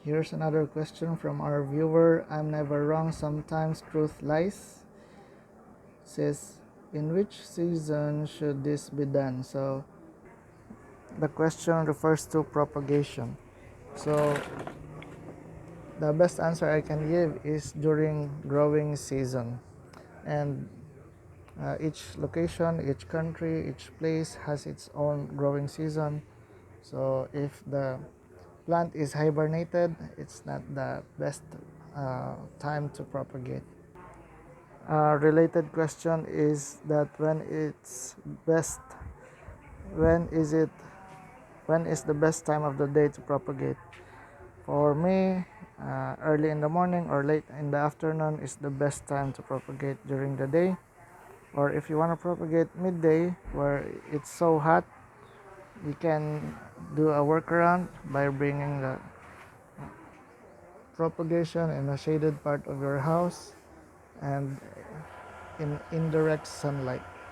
Here's another question from our viewer. I'm never wrong, sometimes truth lies. Says, in which season should this be done? So the question refers to propagation. So the best answer I can give is during growing season. And each location, each country, each place has its own growing season. So if the plant is hibernated, it's not the best time to propagate. Related question is that best when is it when is the best time of the day to propagate? For me, early in the morning or late in the afternoon is the best time to propagate during the day. Or if you want to propagate midday where it's so hot, you can do a workaround by bringing the propagation in a shaded part of your house and in indirect sunlight.